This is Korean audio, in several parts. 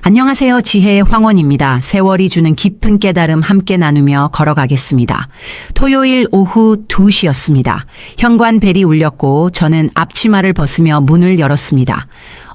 안녕하세요. 지혜의 황원입니다. 세월이 주는 깊은 깨달음 함께 나누며 걸어가겠습니다. 토요일 오후 2시였습니다. 현관 벨이 울렸고 저는 앞치마를 벗으며 문을 열었습니다.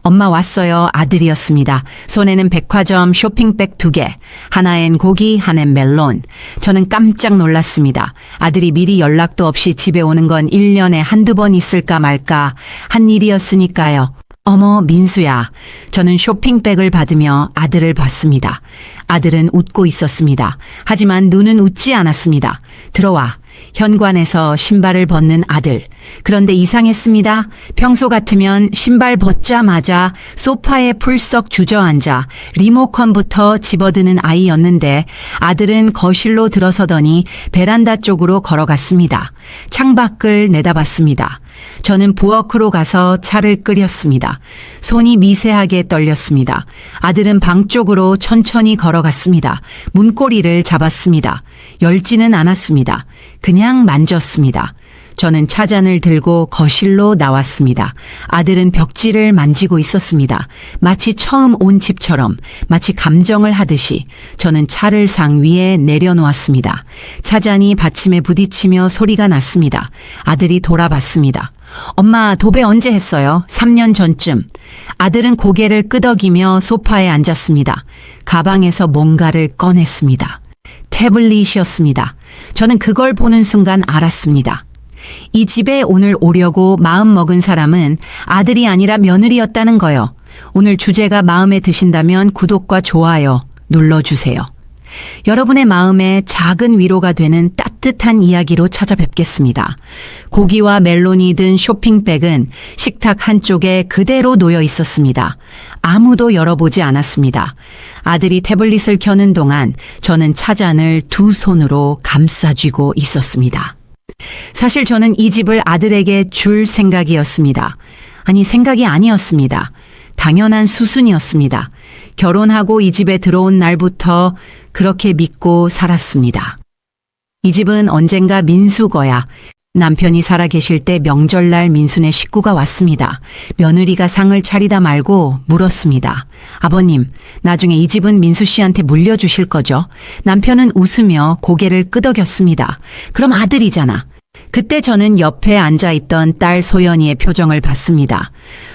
엄마 왔어요. 아들이었습니다. 손에는 백화점 쇼핑백 2개, 하나엔 고기, 하나엔 멜론. 저는 깜짝 놀랐습니다. 아들이 미리 연락도 없이 집에 오는 건 1년에 한두 번 있을까 말까 한 일이었으니까요. 어머, 민수야. 저는 쇼핑백을 받으며 아들을 봤습니다. 아들은 웃고 있었습니다. 하지만 눈은 웃지 않았습니다. 들어와. 현관에서 신발을 벗는 아들. 그런데 이상했습니다. 평소 같으면 신발 벗자마자 소파에 풀썩 주저앉아 리모컨부터 집어드는 아이였는데 아들은 거실로 들어서더니 베란다 쪽으로 걸어갔습니다. 창밖을 내다봤습니다. 저는 부엌으로 가서 차를 끓였습니다. 손이 미세하게 떨렸습니다. 아들은 방 쪽으로 천천히 걸어갔습니다. 문고리를 잡았습니다. 열지는 않았습니다. 그냥 만졌습니다. 저는 차잔을 들고 거실로 나왔습니다. 아들은 벽지를 만지고 있었습니다. 마치 처음 온 집처럼, 마치 감정을 하듯이 저는 차를 상 위에 내려놓았습니다. 차잔이 받침에 부딪히며 소리가 났습니다. 아들이 돌아봤습니다. 엄마, 도배 언제 했어요? 3년 전쯤. 아들은 고개를 끄덕이며 소파에 앉았습니다. 가방에서 뭔가를 꺼냈습니다. 태블릿이었습니다. 저는 그걸 보는 순간 알았습니다. 이 집에 오늘 오려고 마음먹은 사람은 아들이 아니라 며느리였다는 거요. 오늘 주제가 마음에 드신다면 구독과 좋아요 눌러주세요. 여러분의 마음에 작은 위로가 되는 따뜻한 이야기로 찾아뵙겠습니다. 고기와 멜론이 든 쇼핑백은 식탁 한쪽에 그대로 놓여 있었습니다. 아무도 열어보지 않았습니다. 아들이 태블릿을 켜는 동안 저는 차잔을 두 손으로 감싸쥐고 있었습니다. 사실 저는 이 집을 아들에게 줄 생각이었습니다. 아니, 생각이 아니었습니다. 당연한 수순이었습니다. 결혼하고 이 집에 들어온 날부터 그렇게 믿고 살았습니다. 이 집은 언젠가 민수 거야. 남편이 살아계실 때 명절날 민수네 식구가 왔습니다. 며느리가 상을 차리다 말고 물었습니다. 아버님, 나중에 이 집은 민수 씨한테 물려주실 거죠? 남편은 웃으며 고개를 끄덕였습니다. 그럼 아들이잖아. 그때 저는 옆에 앉아있던 딸 소연이의 표정을 봤습니다.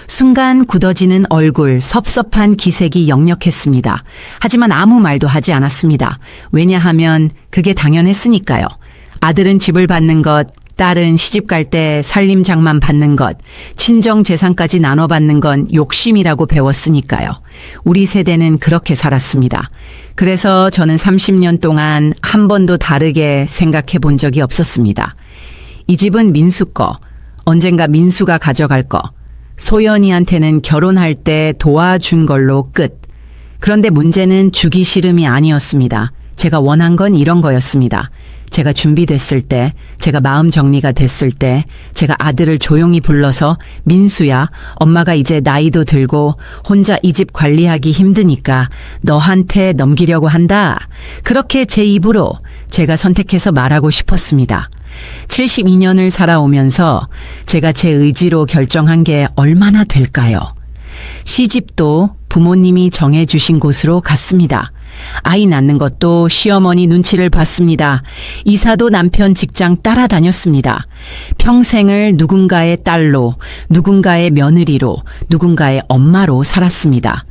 순간 굳어지는 얼굴, 섭섭한 기색이 역력했습니다. 하지만 아무 말도 하지 않았습니다. 왜냐하면 그게 당연했으니까요. 아들은 집을 받는 것, 딸은 시집 갈 때 살림장만 받는 것, 친정 재산까지 나눠받는 건 욕심이라고 배웠으니까요. 우리 세대는 그렇게 살았습니다. 그래서 저는 30년 동안 한 번도 다르게 생각해 본 적이 없었습니다. 이 집은 민수 거, 언젠가 민수가 가져갈 거, 소연이한테는 결혼할 때 도와준 걸로 끝. 그런데 문제는 주기 싫음이 아니었습니다. 제가 원한 건 이런 거였습니다. 제가 준비됐을 때, 제가 마음 정리가 됐을 때, 제가 아들을 조용히 불러서 민수야, 엄마가 이제 나이도 들고 혼자 이 집 관리하기 힘드니까 너한테 넘기려고 한다. 그렇게 제 입으로 제가 선택해서 말하고 싶었습니다. 72년을 살아오면서 제가 제 의지로 결정한 게 얼마나 될까요? 시집도 부모님이 정해주신 곳으로 갔습니다. 아이 낳는 것도 시어머니 눈치를 봤습니다. 이사도 남편 직장 따라다녔습니다. 평생을 누군가의 딸로, 누군가의 며느리로, 누군가의 엄마로 살았습니다.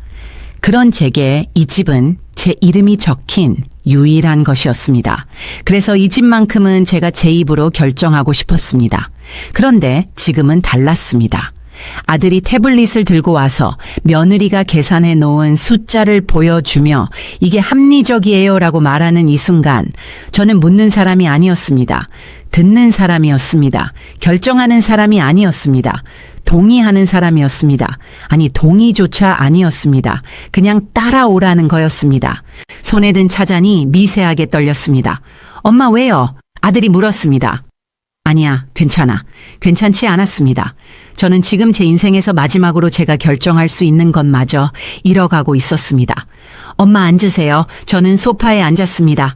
그런 제게 이 집은 제 이름이 적힌 유일한 것이었습니다. 그래서 이 집만큼은 제가 제 입으로 결정하고 싶었습니다. 그런데 지금은 달랐습니다. 아들이 태블릿을 들고 와서 며느리가 계산해 놓은 숫자를 보여주며 이게 합리적이에요 라고 말하는 이 순간 저는 묻는 사람이 아니었습니다. 듣는 사람이었습니다. 결정하는 사람이 아니었습니다. 동의하는 사람이었습니다. 아니, 동의조차 아니었습니다. 그냥 따라오라는 거였습니다. 손에 든 차잔이 미세하게 떨렸습니다. 엄마, 왜요? 아들이 물었습니다. 아니야, 괜찮아. 괜찮지 않았습니다. 저는 지금 제 인생에서 마지막으로 제가 결정할 수 있는 것마저 잃어가고 있었습니다. 엄마, 앉으세요. 저는 소파에 앉았습니다.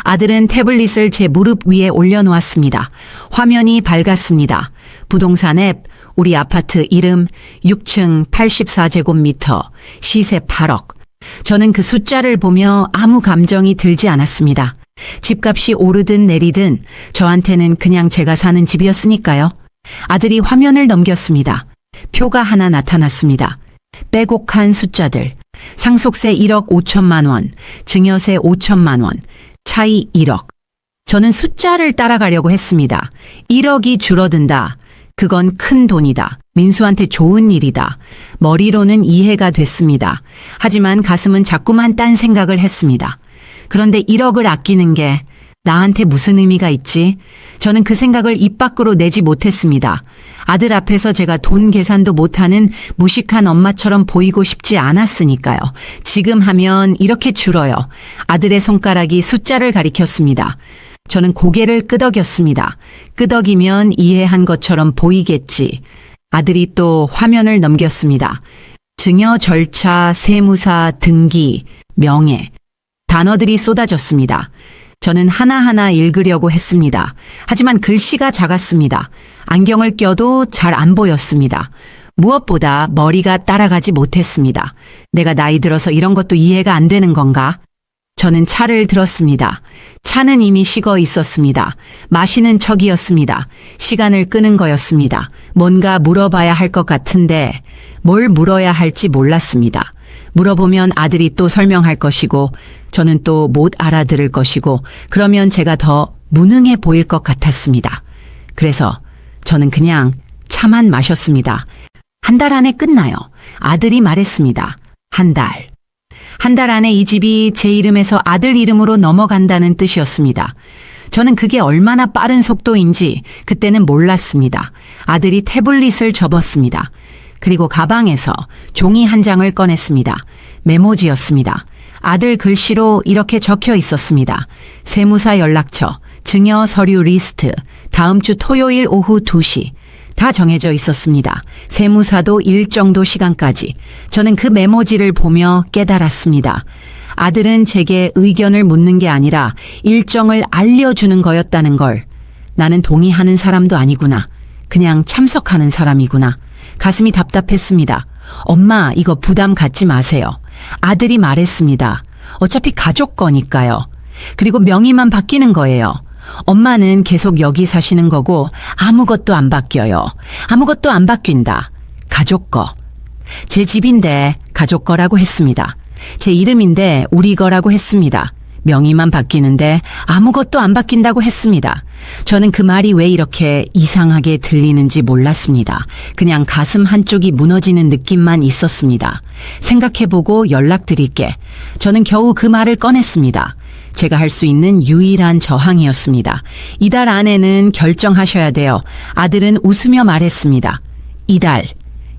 아들은 태블릿을 제 무릎 위에 올려놓았습니다. 화면이 밝았습니다. 부동산 앱, 우리 아파트 이름, 6층 84제곱미터, 시세 8억. 저는 그 숫자를 보며 아무 감정이 들지 않았습니다. 집값이 오르든 내리든 저한테는 그냥 제가 사는 집이었으니까요. 아들이 화면을 넘겼습니다. 표가 하나 나타났습니다. 빼곡한 숫자들. 상속세 1억 5천만 원, 증여세 5천만 원, 차이 1억. 저는 숫자를 따라가려고 했습니다. 1억이 줄어든다. 그건 큰 돈이다. 민수한테 좋은 일이다. 머리로는 이해가 됐습니다. 하지만 가슴은 자꾸만 딴 생각을 했습니다. 그런데 1억을 아끼는 게 나한테 무슨 의미가 있지? 저는 그 생각을 입 밖으로 내지 못했습니다. 아들 앞에서 제가 돈 계산도 못하는 무식한 엄마처럼 보이고 싶지 않았으니까요. 지금 하면 이렇게 줄어요. 아들의 손가락이 숫자를 가리켰습니다. 저는 고개를 끄덕였습니다. 끄덕이면 이해한 것처럼 보이겠지. 아들이 또 화면을 넘겼습니다. 증여 절차, 세무사, 등기, 명예. 단어들이 쏟아졌습니다. 저는 하나하나 읽으려고 했습니다. 하지만 글씨가 작았습니다. 안경을 껴도 잘 안 보였습니다. 무엇보다 머리가 따라가지 못했습니다. 내가 나이 들어서 이런 것도 이해가 안 되는 건가? 저는 차를 들었습니다. 차는 이미 식어 있었습니다. 마시는 척이었습니다. 시간을 끄는 거였습니다. 뭔가 물어봐야 할 것 같은데 뭘 물어야 할지 몰랐습니다. 물어보면 아들이 또 설명할 것이고 저는 또 못 알아들을 것이고 그러면 제가 더 무능해 보일 것 같았습니다. 그래서 저는 그냥 차만 마셨습니다. 한 달 안에 끝나요. 아들이 말했습니다. 한 달. 한 달 안에 이 집이 제 이름에서 아들 이름으로 넘어간다는 뜻이었습니다. 저는 그게 얼마나 빠른 속도인지 그때는 몰랐습니다. 아들이 태블릿을 접었습니다. 그리고 가방에서 종이 한 장을 꺼냈습니다. 메모지였습니다. 아들 글씨로 이렇게 적혀 있었습니다. 세무사 연락처, 증여 서류 리스트, 다음 주 토요일 오후 2시. 다 정해져 있었습니다. 세무사도 일정도 시간까지. 저는 그 메모지를 보며 깨달았습니다. 아들은 제게 의견을 묻는 게 아니라 일정을 알려주는 거였다는 걸. 나는 동의하는 사람도 아니구나. 그냥 참석하는 사람이구나. 가슴이 답답했습니다. 엄마, 이거 부담 갖지 마세요. 아들이 말했습니다. 어차피 가족 거니까요. 그리고 명의만 바뀌는 거예요. 엄마는 계속 여기 사시는 거고 아무것도 안 바뀌어요. 아무것도 안 바뀐다. 가족 거. 제 집인데 가족 거라고 했습니다. 제 이름인데 우리 거라고 했습니다. 명의만 바뀌는데 아무것도 안 바뀐다고 했습니다. 저는 그 말이 왜 이렇게 이상하게 들리는지 몰랐습니다. 그냥 가슴 한쪽이 무너지는 느낌만 있었습니다. 생각해보고 연락드릴게. 저는 겨우 그 말을 꺼냈습니다. 제가 할 수 있는 유일한 저항이었습니다. 이달 안에는 결정하셔야 돼요. 아들은 웃으며 말했습니다. 이달.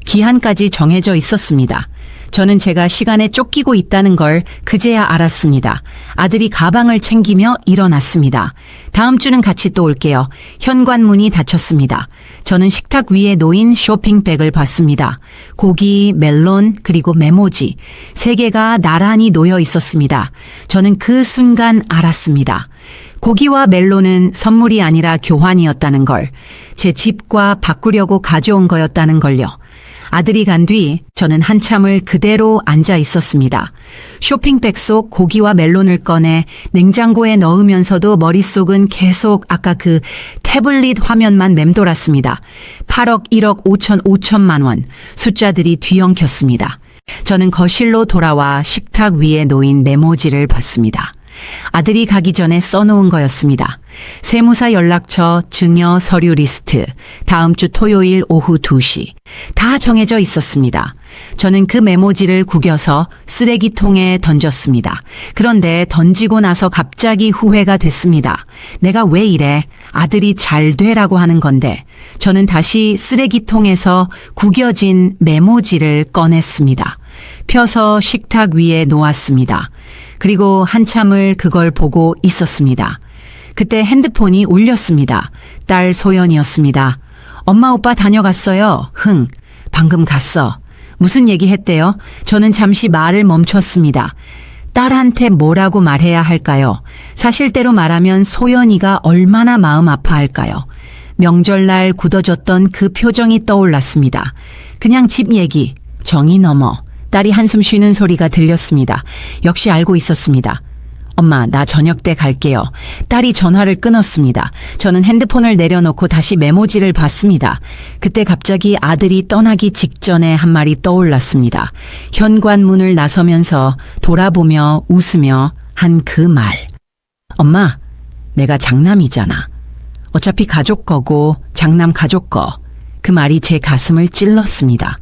기한까지 정해져 있었습니다. 저는 제가 시간에 쫓기고 있다는 걸 그제야 알았습니다. 아들이 가방을 챙기며 일어났습니다. 다음 주는 같이 또 올게요. 현관문이 닫혔습니다. 저는 식탁 위에 놓인 쇼핑백을 봤습니다. 고기, 멜론, 그리고 메모지. 3개가 나란히 놓여 있었습니다. 저는 그 순간 알았습니다. 고기와 멜론은 선물이 아니라 교환이었다는 걸. 제 집과 바꾸려고 가져온 거였다는 걸요. 아들이 간 뒤 저는 한참을 그대로 앉아 있었습니다. 쇼핑백 속 고기와 멜론을 꺼내 냉장고에 넣으면서도 머릿속은 계속 아까 그 태블릿 화면만 맴돌았습니다. 8억, 1억, 5천만 원. 숫자들이 뒤엉켰습니다. 저는 거실로 돌아와 식탁 위에 놓인 메모지를 봤습니다. 아들이 가기 전에 써놓은 거였습니다. 세무사 연락처, 증여 서류 리스트, 다음 주 토요일 오후 2시. 다 정해져 있었습니다. 저는 그 메모지를 구겨서 쓰레기통에 던졌습니다. 그런데 던지고 나서 갑자기 후회가 됐습니다. 내가 왜 이래? 아들이 잘 되라고 하는 건데. 저는 다시 쓰레기통에서 구겨진 메모지를 꺼냈습니다. 펴서 식탁 위에 놓았습니다. 그리고 한참을 그걸 보고 있었습니다. 그때 핸드폰이 울렸습니다. 딸 소연이었습니다. 엄마 오빠 다녀갔어요. 흥. 방금 갔어. 무슨 얘기 했대요? 저는 잠시 말을 멈췄습니다. 딸한테 뭐라고 말해야 할까요? 사실대로 말하면 소연이가 얼마나 마음 아파할까요? 명절날 굳어졌던 그 표정이 떠올랐습니다. 그냥 집 얘기. 정이 넘어. 딸이 한숨 쉬는 소리가 들렸습니다. 역시 알고 있었습니다. 엄마, 나 저녁 때 갈게요. 딸이 전화를 끊었습니다. 저는 핸드폰을 내려놓고 다시 메모지를 봤습니다. 그때 갑자기 아들이 떠나기 직전에 한 말이 떠올랐습니다. 현관문을 나서면서 돌아보며 웃으며 한 그 말. 엄마, 내가 장남이잖아. 어차피 가족 거고 장남 가족 거. 그 말이 제 가슴을 찔렀습니다.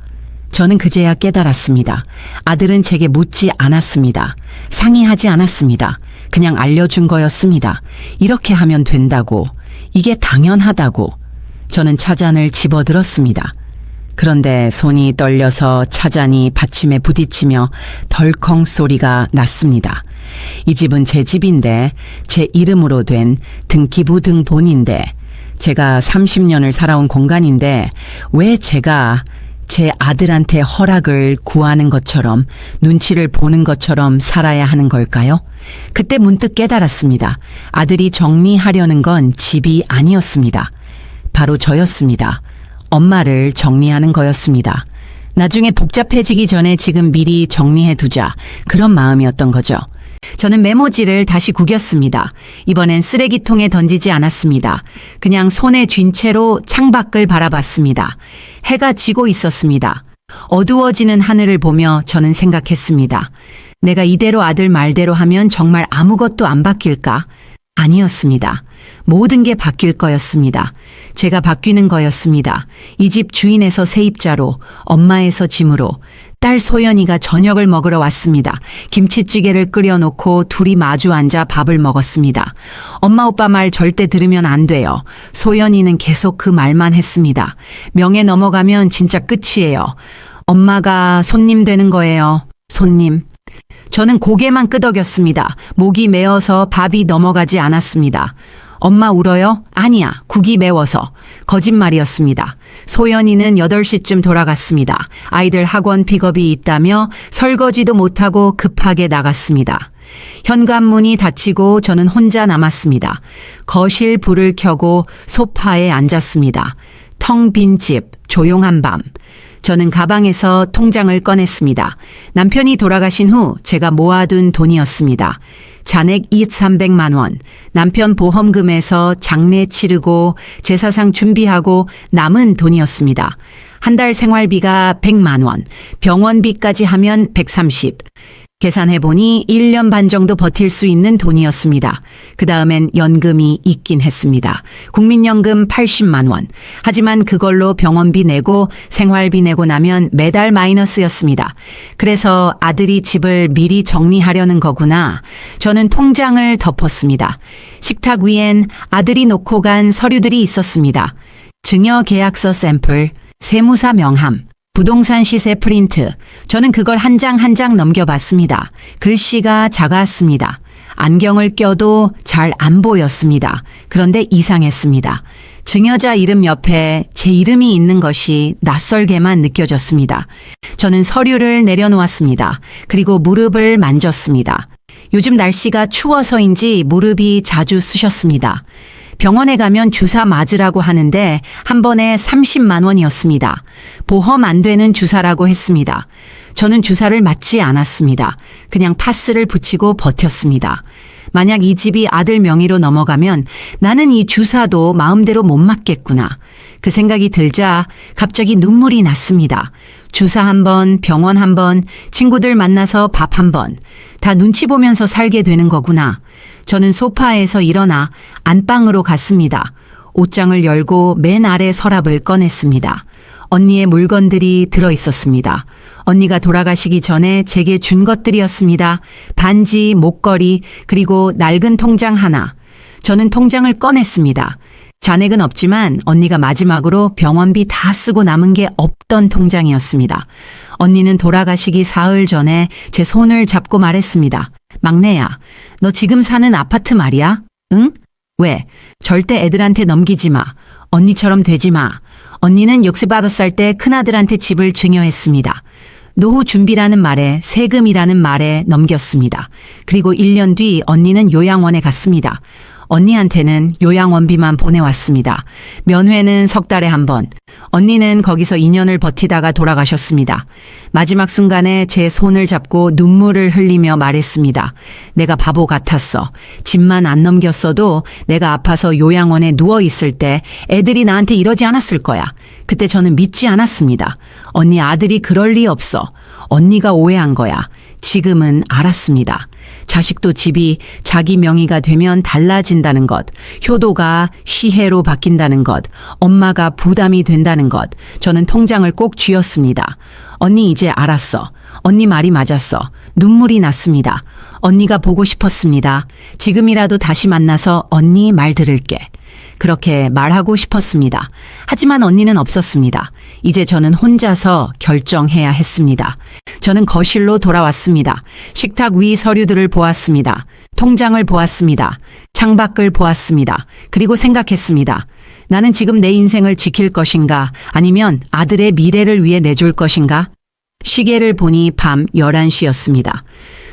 저는 그제야 깨달았습니다. 아들은 제게 묻지 않았습니다. 상의하지 않았습니다. 그냥 알려준 거였습니다. 이렇게 하면 된다고. 이게 당연하다고. 저는 차잔을 집어들었습니다. 그런데 손이 떨려서 차잔이 받침에 부딪히며 덜컹 소리가 났습니다. 이 집은 제 집인데, 제 이름으로 된 등기부 등본인데, 제가 30년을 살아온 공간인데 왜 제가 제 아들한테 허락을 구하는 것처럼, 눈치를 보는 것처럼 살아야 하는 걸까요? 그때 문득 깨달았습니다. 아들이 정리하려는 건 집이 아니었습니다. 바로 저였습니다. 엄마를 정리하는 거였습니다. 나중에 복잡해지기 전에 지금 미리 정리해두자, 그런 마음이었던 거죠. 저는 메모지를 다시 구겼습니다. 이번엔 쓰레기통에 던지지 않았습니다. 그냥 손에 쥔 채로 창밖을 바라봤습니다. 해가 지고 있었습니다. 어두워지는 하늘을 보며 저는 생각했습니다. 내가 이대로 아들 말대로 하면 정말 아무것도 안 바뀔까? 아니었습니다. 모든 게 바뀔 거였습니다. 제가 바뀌는 거였습니다. 이 집 주인에서 세입자로, 엄마에서 짐으로. 딸 소연이가 저녁을 먹으러 왔습니다. 김치찌개를 끓여놓고 둘이 마주 앉아 밥을 먹었습니다. 엄마 오빠 말 절대 들으면 안 돼요. 소연이는 계속 그 말만 했습니다. 명예 넘어가면 진짜 끝이에요. 엄마가 손님 되는 거예요. 손님. 저는 고개만 끄덕였습니다. 목이 메어서 밥이 넘어가지 않았습니다. 엄마 울어요? 아니야. 국이 매워서. 거짓말이었습니다. 소연이는 8시쯤 돌아갔습니다. 아이들 학원 픽업이 있다며 설거지도 못하고 급하게 나갔습니다. 현관문이 닫히고 저는 혼자 남았습니다. 거실 불을 켜고 소파에 앉았습니다. 텅 빈 집, 조용한 밤. 저는 가방에서 통장을 꺼냈습니다. 남편이 돌아가신 후 제가 모아둔 돈이었습니다. 잔액 2,300만 원, 남편 보험금에서 장례 치르고 제사상 준비하고 남은 돈이었습니다. 한 달 생활비가 100만 원, 병원비까지 하면 130. 계산해보니 1년 반 정도 버틸 수 있는 돈이었습니다. 그 다음엔 연금이 있긴 했습니다. 국민연금 80만 원. 하지만 그걸로 병원비 내고 생활비 내고 나면 매달 마이너스였습니다. 그래서 아들이 집을 미리 정리하려는 거구나. 저는 통장을 덮었습니다. 식탁 위엔 아들이 놓고 간 서류들이 있었습니다. 증여 계약서 샘플, 세무사 명함, 부동산 시세 프린트. 저는 그걸 한 장 한 장 넘겨봤습니다. 글씨가 작았습니다. 안경을 껴도 잘 안 보였습니다. 그런데 이상했습니다. 증여자 이름 옆에 제 이름이 있는 것이 낯설게만 느껴졌습니다. 저는 서류를 내려놓았습니다. 그리고 무릎을 만졌습니다. 요즘 날씨가 추워서인지 무릎이 자주 쑤셨습니다. 병원에 가면 주사 맞으라고 하는데 한 번에 30만 원이었습니다. 보험 안 되는 주사라고 했습니다. 저는 주사를 맞지 않았습니다. 그냥 파스를 붙이고 버텼습니다. 만약 이 집이 아들 명의로 넘어가면 나는 이 주사도 마음대로 못 맞겠구나. 그 생각이 들자 갑자기 눈물이 났습니다. 주사 한 번, 병원 한 번, 친구들 만나서 밥 한 번. 다 눈치 보면서 살게 되는 거구나. 저는 소파에서 일어나 안방으로 갔습니다. 옷장을 열고 맨 아래 서랍을 꺼냈습니다. 언니의 물건들이 들어있었습니다. 언니가 돌아가시기 전에 제게 준 것들이었습니다. 반지, 목걸이, 그리고 낡은 통장 하나. 저는 통장을 꺼냈습니다. 잔액은 없지만 언니가 마지막으로 병원비 다 쓰고 남은 게 없던 통장이었습니다. 언니는 돌아가시기 사흘 전에 제 손을 잡고 말했습니다. 막내야, 너 지금 사는 아파트 말이야? 응? 왜? 절대 애들한테 넘기지 마. 언니처럼 되지 마. 언니는 65살 때 큰아들한테 집을 증여했습니다. 노후 준비라는 말에 세금이라는 말에 넘겼습니다. 그리고 1년 뒤 언니는 요양원에 갔습니다. 언니한테는 요양원비만 보내왔습니다. 면회는 석 달에 한 번. 언니는 거기서 2년을 버티다가 돌아가셨습니다. 마지막 순간에 제 손을 잡고 눈물을 흘리며 말했습니다. 내가 바보 같았어. 집만 안 넘겼어도 내가 아파서 요양원에 누워 있을 때 애들이 나한테 이러지 않았을 거야. 그때 저는 믿지 않았습니다. 언니 아들이 그럴 리 없어. 언니가 오해한 거야. 지금은 알았습니다. 자식도 집이 자기 명의가 되면 달라진다는 것, 효도가 시혜로 바뀐다는 것, 엄마가 부담이 된다는 것, 저는 통장을 꼭 쥐었습니다. 언니 이제 알았어. 언니 말이 맞았어. 눈물이 났습니다. 언니가 보고 싶었습니다. 지금이라도 다시 만나서 언니 말 들을게. 그렇게 말하고 싶었습니다. 하지만 언니는 없었습니다. 이제 저는 혼자서 결정해야 했습니다. 저는 거실로 돌아왔습니다. 식탁 위 서류들을 보았습니다. 통장을 보았습니다. 창밖을 보았습니다. 그리고 생각했습니다. 나는 지금 내 인생을 지킬 것인가? 아니면 아들의 미래를 위해 내줄 것인가? 시계를 보니 밤 11시였습니다.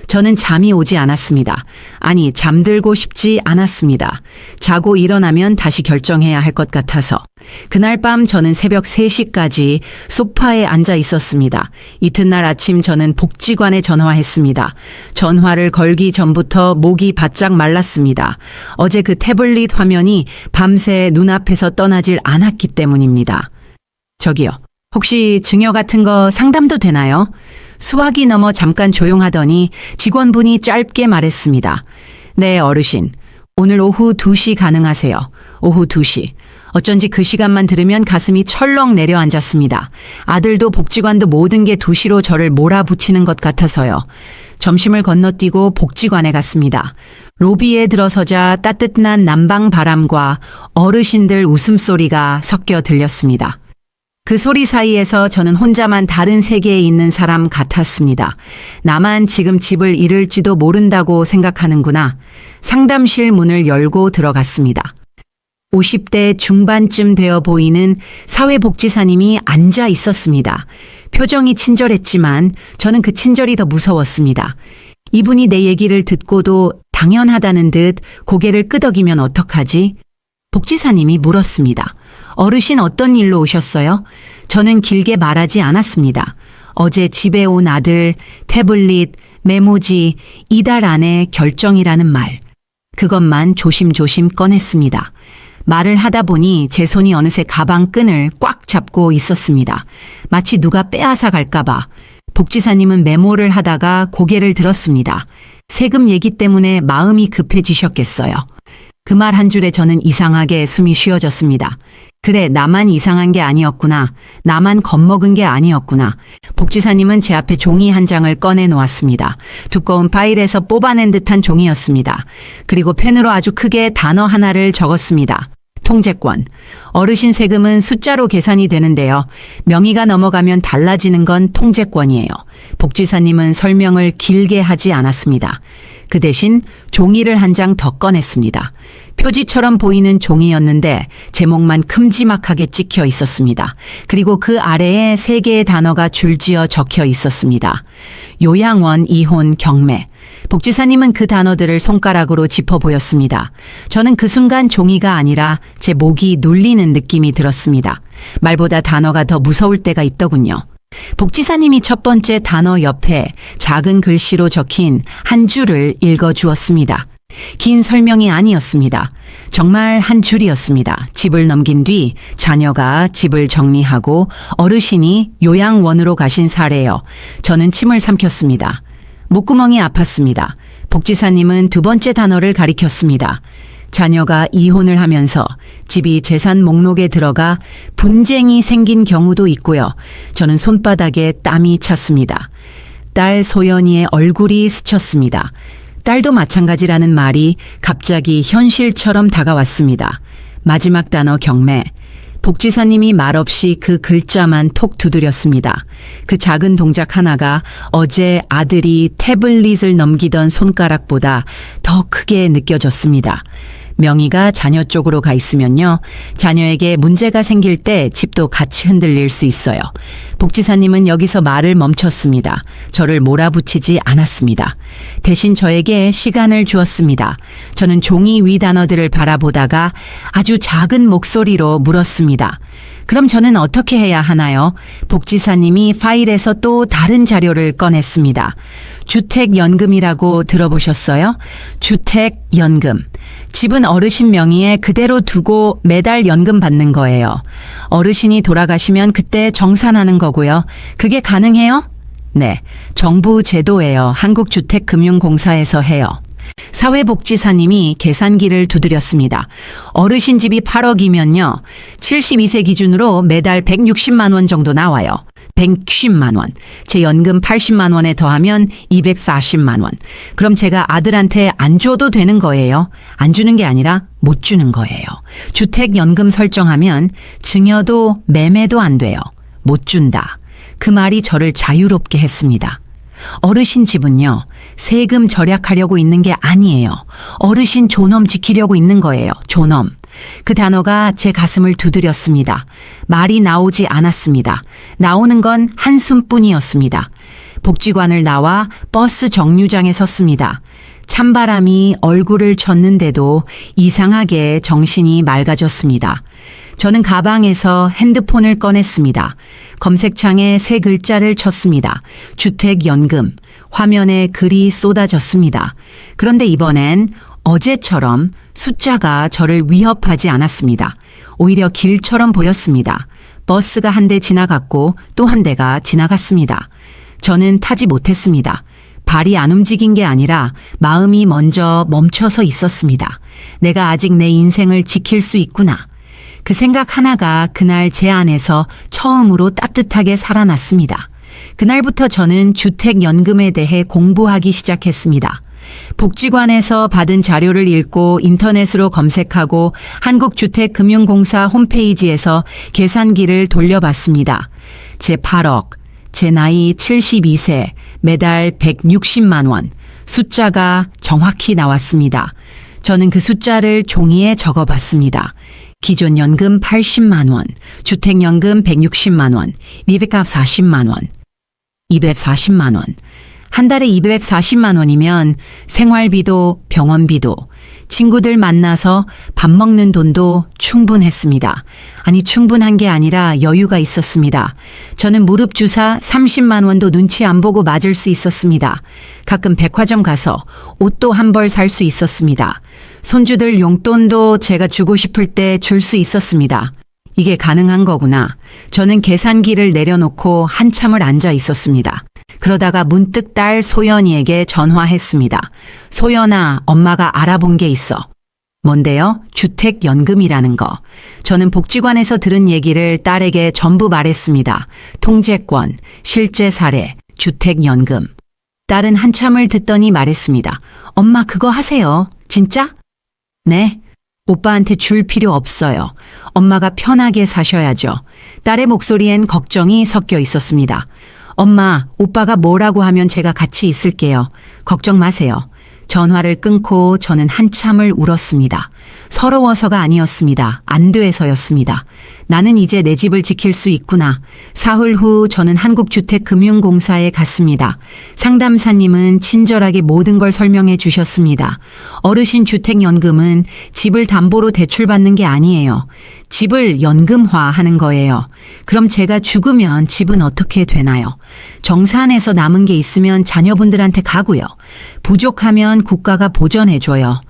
저는 잠이 오지 않았습니다. 아니, 잠들고 싶지 않았습니다. 자고 일어나면 다시 결정해야 할 것 같아서. 그날 밤 저는 새벽 3시까지 소파에 앉아 있었습니다. 이튿날 아침 저는 복지관에 전화했습니다. 전화를 걸기 전부터 목이 바짝 말랐습니다. 어제 그 태블릿 화면이 밤새 눈앞에서 떠나질 않았기 때문입니다. 저기요, 혹시 증여 같은 거 상담도 되나요? 수화기 넘어 잠깐 조용하더니 직원분이 짧게 말했습니다. 네, 어르신. 오늘 오후 2시 가능하세요. 오후 2시. 어쩐지 그 시간만 들으면 가슴이 철렁 내려앉았습니다. 아들도 복지관도 모든 게 2시로 저를 몰아붙이는 것 같아서요. 점심을 건너뛰고 복지관에 갔습니다. 로비에 들어서자 따뜻한 난방 바람과 어르신들 웃음소리가 섞여 들렸습니다. 그 소리 사이에서 저는 혼자만 다른 세계에 있는 사람 같았습니다. 나만 지금 집을 잃을지도 모른다고 생각하는구나. 상담실 문을 열고 들어갔습니다. 50대 중반쯤 되어 보이는 사회복지사님이 앉아 있었습니다. 표정이 친절했지만 저는 그 친절이 더 무서웠습니다. 이분이 내 얘기를 듣고도 당연하다는 듯 고개를 끄덕이면 어떡하지? 복지사님이 물었습니다. 어르신 어떤 일로 오셨어요? 저는 길게 말하지 않았습니다. 어제 집에 온 아들, 태블릿, 메모지, 이달 안에 결정이라는 말. 그것만 조심조심 꺼냈습니다. 말을 하다 보니 제 손이 어느새 가방 끈을 꽉 잡고 있었습니다. 마치 누가 빼앗아 갈까봐. 복지사님은 메모를 하다가 고개를 들었습니다. 세금 얘기 때문에 마음이 급해지셨겠어요. 그 말 한 줄에 저는 이상하게 숨이 쉬어졌습니다. 그래, 나만 이상한 게 아니었구나. 나만 겁먹은 게 아니었구나. 복지사님은 제 앞에 종이 한 장을 꺼내 놓았습니다. 두꺼운 파일에서 뽑아낸 듯한 종이였습니다. 그리고 펜으로 아주 크게 단어 하나를 적었습니다. 통제권. 어르신 세금은 숫자로 계산이 되는데요. 명의가 넘어가면 달라지는 건 통제권이에요. 복지사님은 설명을 길게 하지 않았습니다. 그 대신 종이를 한 장 더 꺼냈습니다. 표지처럼 보이는 종이였는데 제목만 큼지막하게 찍혀 있었습니다. 그리고 그 아래에 3개의 단어가 줄지어 적혀 있었습니다. 요양원, 이혼, 경매. 복지사님은 그 단어들을 손가락으로 짚어 보였습니다. 저는 그 순간 종이가 아니라 제 목이 눌리는 느낌이 들었습니다. 말보다 단어가 더 무서울 때가 있더군요. 복지사님이 첫 번째 단어 옆에 작은 글씨로 적힌 한 줄을 읽어주었습니다. 긴 설명이 아니었습니다. 정말 한 줄이었습니다. 집을 넘긴 뒤 자녀가 집을 정리하고 어르신이 요양원으로 가신 사례요. 저는 침을 삼켰습니다. 목구멍이 아팠습니다. 복지사님은 두 번째 단어를 가리켰습니다. 자녀가 이혼을 하면서 집이 재산 목록에 들어가 분쟁이 생긴 경우도 있고요. 저는 손바닥에 땀이 찼습니다. 딸 소연이의 얼굴이 스쳤습니다. 딸도 마찬가지라는 말이 갑자기 현실처럼 다가왔습니다. 마지막 단어 경매. 복지사님이 말없이 그 글자만 톡 두드렸습니다. 그 작은 동작 하나가 어제 아들이 태블릿을 넘기던 손가락보다 더 크게 느껴졌습니다. 명의가 자녀 쪽으로 가 있으면요. 자녀에게 문제가 생길 때 집도 같이 흔들릴 수 있어요. 복지사님은 여기서 말을 멈췄습니다. 저를 몰아붙이지 않았습니다. 대신 저에게 시간을 주었습니다. 저는 종이 위 단어들을 바라보다가 아주 작은 목소리로 물었습니다. 그럼 저는 어떻게 해야 하나요? 복지사님이 파일에서 또 다른 자료를 꺼냈습니다. 주택연금이라고 들어보셨어요? 주택연금. 집은 어르신 명의에 그대로 두고 매달 연금 받는 거예요. 어르신이 돌아가시면 그때 정산하는 거고요. 그게 가능해요? 네, 정부 제도예요. 한국주택금융공사에서 해요. 사회복지사님이 계산기를 두드렸습니다. 어르신 집이 8억이면요. 72세 기준으로 매달 160만 원 정도 나와요. 160만 원. 제 연금 80만 원에 더하면 240만 원. 그럼 제가 아들한테 안 줘도 되는 거예요. 안 주는 게 아니라 못 주는 거예요. 주택연금 설정하면 증여도 매매도 안 돼요. 못 준다. 그 말이 저를 자유롭게 했습니다. 어르신 집은요, 세금 절약하려고 있는 게 아니에요. 어르신 존엄 지키려고 있는 거예요. 존엄. 그 단어가 제 가슴을 두드렸습니다. 말이 나오지 않았습니다. 나오는 건 한숨뿐이었습니다. 복지관을 나와 버스 정류장에 섰습니다. 찬바람이 얼굴을 쳤는데도 이상하게 정신이 맑아졌습니다. 저는 가방에서 핸드폰을 꺼냈습니다. 검색창에 세 글자를 쳤습니다. 주택연금. 화면에 글이 쏟아졌습니다. 그런데 이번엔 어제처럼 숫자가 저를 위협하지 않았습니다. 오히려 길처럼 보였습니다. 버스가 한 대 지나갔고 또 한 대가 지나갔습니다. 저는 타지 못했습니다. 발이 안 움직인 게 아니라 마음이 먼저 멈춰서 있었습니다. 내가 아직 내 인생을 지킬 수 있구나. 그 생각 하나가 그날 제 안에서 처음으로 따뜻하게 살아났습니다. 그날부터 저는 주택연금에 대해 공부하기 시작했습니다. 복지관에서 받은 자료를 읽고 인터넷으로 검색하고 한국주택금융공사 홈페이지에서 계산기를 돌려봤습니다. 제 8억, 제 나이 72세, 매달 160만 원, 숫자가 정확히 나왔습니다. 저는 그 숫자를 종이에 적어봤습니다. 기존 연금 80만 원, 주택연금 160만 원, 240만 원, 240만 원. 한 달에 240만 원이면 생활비도 병원비도 친구들 만나서 밥 먹는 돈도 충분했습니다. 아니 충분한 게 아니라 여유가 있었습니다. 저는 무릎 주사 30만 원도 눈치 안 보고 맞을 수 있었습니다. 가끔 백화점 가서 옷도 한 벌 살 수 있었습니다. 손주들 용돈도 제가 주고 싶을 때 줄 수 있었습니다. 이게 가능한 거구나. 저는 계산기를 내려놓고 한참을 앉아 있었습니다. 그러다가 문득 딸 소연이에게 전화했습니다. 소연아, 엄마가 알아본 게 있어. 뭔데요? 주택연금이라는 거. 저는 복지관에서 들은 얘기를 딸에게 전부 말했습니다. 통제권, 실제 사례, 주택연금. 딸은 한참을 듣더니 말했습니다. 엄마 그거 하세요. 진짜? 네. 오빠한테 줄 필요 없어요. 엄마가 편하게 사셔야죠. 딸의 목소리엔 걱정이 섞여 있었습니다. 엄마, 오빠가 뭐라고 하면 제가 같이 있을게요. 걱정 마세요. 전화를 끊고 저는 한참을 울었습니다. 서러워서가 아니었습니다. 안 돼서였습니다. 나는 이제 내 집을 지킬 수 있구나. 사흘 후 저는 한국주택금융공사에 갔습니다. 상담사님은 친절하게 모든 걸 설명해 주셨습니다. 어르신 주택연금은 집을 담보로 대출받는 게 아니에요. 집을 연금화하는 거예요. 그럼 제가 죽으면 집은 어떻게 되나요? 정산해서 남은 게 있으면 자녀분들한테 가고요. 부족하면 국가가 보전해줘요.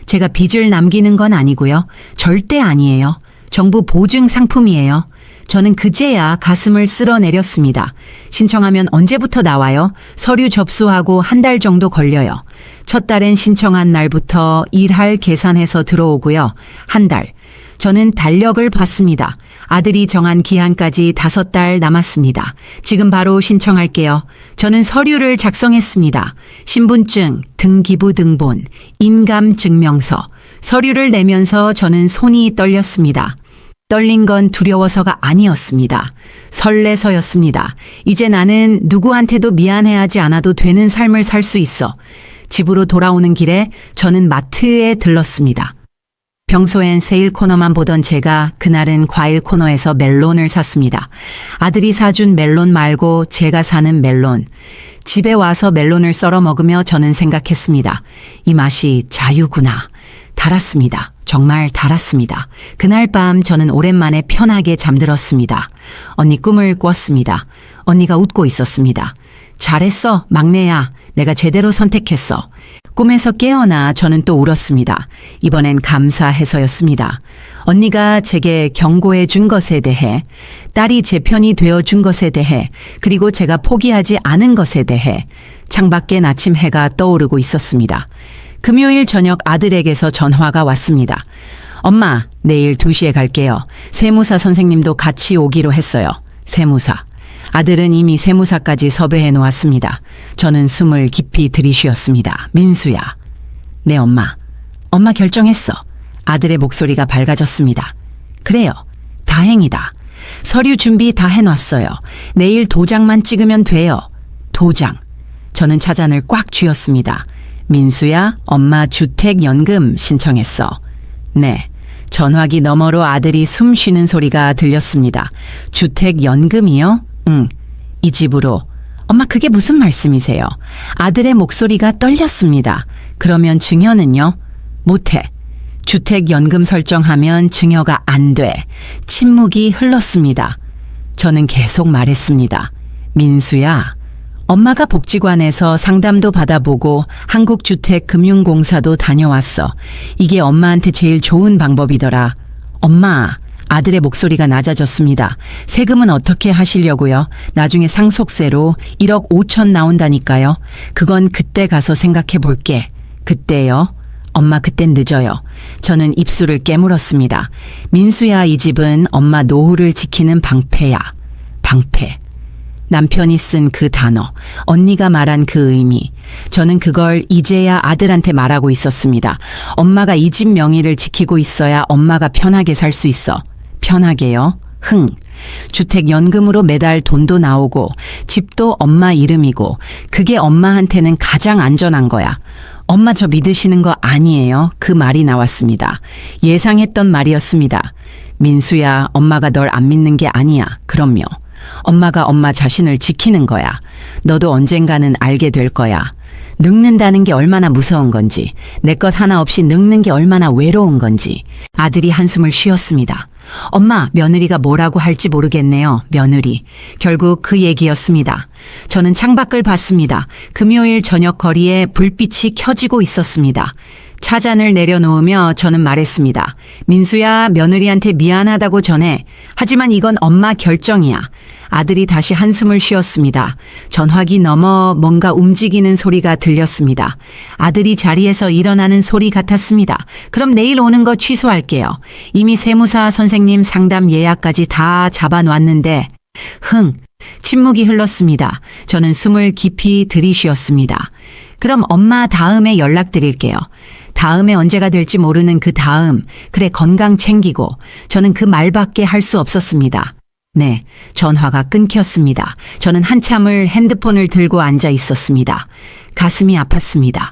제가 빚을 남기는 건 아니고요. 절대 아니에요. 정부 보증 상품이에요. 저는 그제야 가슴을 쓸어내렸습니다. 신청하면 언제부터 나와요? 서류 접수하고 한 달 정도 걸려요. 첫 달엔 신청한 날부터 일할 계산해서 들어오고요. 한 달. 저는 달력을 봤습니다. 아들이 정한 기한까지 5달 남았습니다. 지금 바로 신청할게요. 저는 서류를 작성했습니다. 신분증, 등기부등본, 인감증명서. 서류를 내면서 저는 손이 떨렸습니다. 떨린 건 두려워서가 아니었습니다. 설레서였습니다. 이제 나는 누구한테도 미안해하지 않아도 되는 삶을 살 수 있어. 집으로 돌아오는 길에 저는 마트에 들렀습니다. 평소엔 세일 코너만 보던 제가 그날은 과일 코너에서 멜론을 샀습니다. 아들이 사준 멜론 말고 제가 사는 멜론. 집에 와서 멜론을 썰어 먹으며 저는 생각했습니다. 이 맛이 자유구나. 달았습니다. 정말 달았습니다. 그날 밤 저는 오랜만에 편하게 잠들었습니다. 언니 꿈을 꿨습니다. 언니가 웃고 있었습니다. 잘했어, 막내야. 내가 제대로 선택했어. 꿈에서 깨어나 저는 또 울었습니다. 이번엔 감사해서였습니다. 언니가 제게 경고해 준 것에 대해, 딸이 제 편이 되어 준 것에 대해, 그리고 제가 포기하지 않은 것에 대해 창밖에 아침 해가 떠오르고 있었습니다. 금요일 저녁 아들에게서 전화가 왔습니다. 엄마, 내일 2시에 갈게요. 세무사 선생님도 같이 오기로 했어요. 세무사. 아들은 이미 세무사까지 섭외해 놓았습니다. 저는 숨을 깊이 들이쉬었습니다. 민수야. 네, 엄마. 엄마 결정했어. 아들의 목소리가 밝아졌습니다. 그래요. 다행이다. 서류 준비 다 해놨어요. 내일 도장만 찍으면 돼요. 도장. 저는 차잔을 꽉 쥐었습니다. 민수야, 엄마 주택연금 신청했어. 네. 전화기 너머로 아들이 숨 쉬는 소리가 들렸습니다. 주택연금이요? 응. 이 집으로. 엄마, 그게 무슨 말씀이세요? 아들의 목소리가 떨렸습니다. 그러면 증여는요? 못해. 주택연금 설정하면 증여가 안 돼. 침묵이 흘렀습니다. 저는 계속 말했습니다. 민수야, 엄마가 복지관에서 상담도 받아보고 한국주택금융공사도 다녀왔어. 이게 엄마한테 제일 좋은 방법이더라. 엄마, 아들의 목소리가 낮아졌습니다. 세금은 어떻게 하시려고요? 나중에 상속세로 1억 5천 나온다니까요. 그건 그때 가서 생각해 볼게. 그때요? 엄마, 그땐 늦어요. 저는 입술을 깨물었습니다. 민수야, 이 집은 엄마 노후를 지키는 방패야. 방패. 남편이 쓴 그 단어, 언니가 말한 그 의미. 저는 그걸 이제야 아들한테 말하고 있었습니다. 엄마가 이 집 명의를 지키고 있어야 엄마가 편하게 살 수 있어. 편하게요? 주택연금으로 매달 돈도 나오고 집도 엄마 이름이고 그게 엄마한테는 가장 안전한 거야. 엄마, 저 믿으시는 거 아니에요? 그 말이 나왔습니다. 예상했던 말이었습니다. 민수야, 엄마가 널 안 믿는 게 아니야. 그럼요. 엄마가 엄마 자신을 지키는 거야. 너도 언젠가는 알게 될 거야. 늙는다는 게 얼마나 무서운 건지, 내 것 하나 없이 늙는 게 얼마나 외로운 건지. 아들이 한숨을 쉬었습니다. 엄마, 며느리가 뭐라고 할지 모르겠네요. 며느리. 결국 그 얘기였습니다. 저는 창밖을 봤습니다. 금요일 저녁 거리에 불빛이 켜지고 있었습니다. 차잔을 내려놓으며 저는 말했습니다. 민수야, 며느리한테 미안하다고 전해. 하지만 이건 엄마 결정이야. 아들이 다시 한숨을 쉬었습니다. 전화기 너머 뭔가 움직이는 소리가 들렸습니다. 아들이 자리에서 일어나는 소리 같았습니다. 그럼 내일 오는 거 취소할게요. 이미 세무사 선생님 상담 예약까지 다 잡아놨는데. 침묵이 흘렀습니다. 저는 숨을 깊이 들이쉬었습니다. 그럼 엄마 다음에 연락드릴게요. 다음에 언제가 될지 모르는 그 다음. 그래, 건강 챙기고. 저는 그 말밖에 할 수 없었습니다. 네, 전화가 끊겼습니다. 저는 한참을 핸드폰을 들고 앉아 있었습니다. 가슴이 아팠습니다.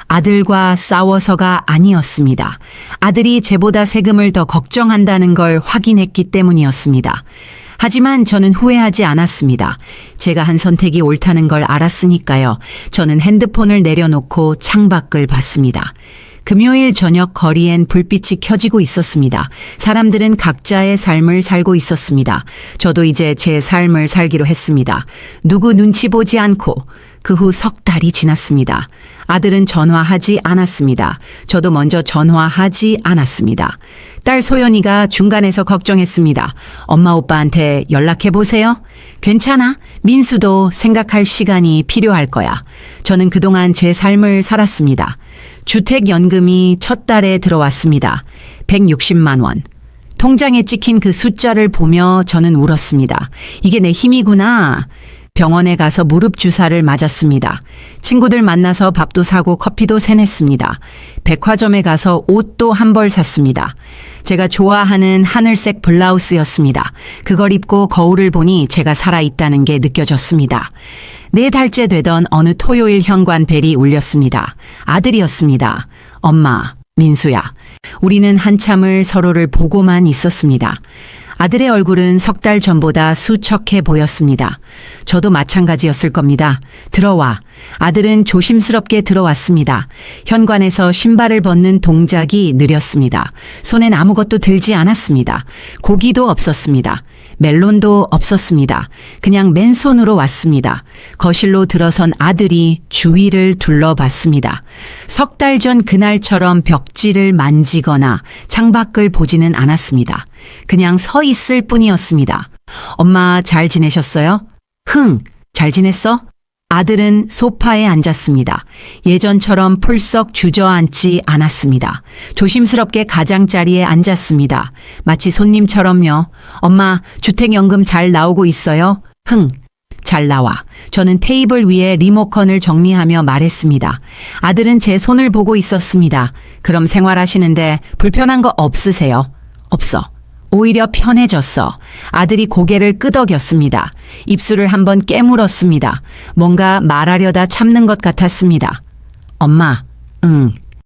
아들과 싸워서가 아니었습니다. 아들이 제보다 세금을 더 걱정한다는 걸 확인했기 때문이었습니다. 하지만 저는 후회하지 않았습니다. 제가 한 선택이 옳다는 걸 알았으니까요. 저는 핸드폰을 내려놓고 창밖을 봤습니다. 금요일 저녁 거리엔 불빛이 켜지고 있었습니다. 사람들은 각자의 삶을 살고 있었습니다. 저도 이제 제 삶을 살기로 했습니다. 누구 눈치 보지 않고. 그 후 석 달이 지났습니다. 아들은 전화하지 않았습니다. 저도 먼저 전화하지 않았습니다. 딸 소연이가 중간에서 걱정했습니다. 엄마 오빠한테 연락해보세요. 괜찮아. 민수도 생각할 시간이 필요할 거야. 저는 그동안 제 삶을 살았습니다. 주택연금이 첫 달에 들어왔습니다. 160만 원. 통장에 찍힌 그 숫자를 보며 저는 울었습니다. 이게 내 힘이구나. 병원에 가서 무릎 주사를 맞았습니다. 친구들 만나서 밥도 사고 커피도 세냈습니다. 백화점에 가서 옷도 한 벌 샀습니다. 제가 좋아하는 하늘색 블라우스였습니다. 그걸 입고 거울을 보니 제가 살아있다는 게 느껴졌습니다. 4달째 되던 어느 토요일 현관벨이 울렸습니다. 아들이었습니다. 엄마. 민수야. 우리는 한참을 서로를 보고만 있었습니다. 아들의 얼굴은 석 달 전보다 수척해 보였습니다. 저도 마찬가지였을 겁니다. 들어와. 아들은 조심스럽게 들어왔습니다. 현관에서 신발을 벗는 동작이 느렸습니다. 손엔 아무것도 들지 않았습니다. 고기도 없었습니다. 멜론도 없었습니다. 그냥 맨손으로 왔습니다. 거실로 들어선 아들이 주위를 둘러봤습니다. 석 달 전 그날처럼 벽지를 만지거나 창밖을 보지는 않았습니다. 그냥 서 있을 뿐이었습니다. 엄마 잘 지내셨어요? 흥, 잘 지냈어? 아들은 소파에 앉았습니다. 예전처럼 풀썩 주저앉지 않았습니다. 조심스럽게 가장자리에 앉았습니다. 마치 손님처럼요. 엄마, 주택연금 잘 나오고 있어요? 흥, 잘 나와. 저는 테이블 위에 리모컨을 정리하며 말했습니다. 아들은 제 손을 보고 있었습니다. 그럼 생활하시는데 불편한 거 없으세요? 없어. 오히려 편해졌어. 아들이 고개를 끄덕였습니다. 입술을 한번 깨물었습니다. 뭔가 말하려다 참는 것 같았습니다. 엄마, 응,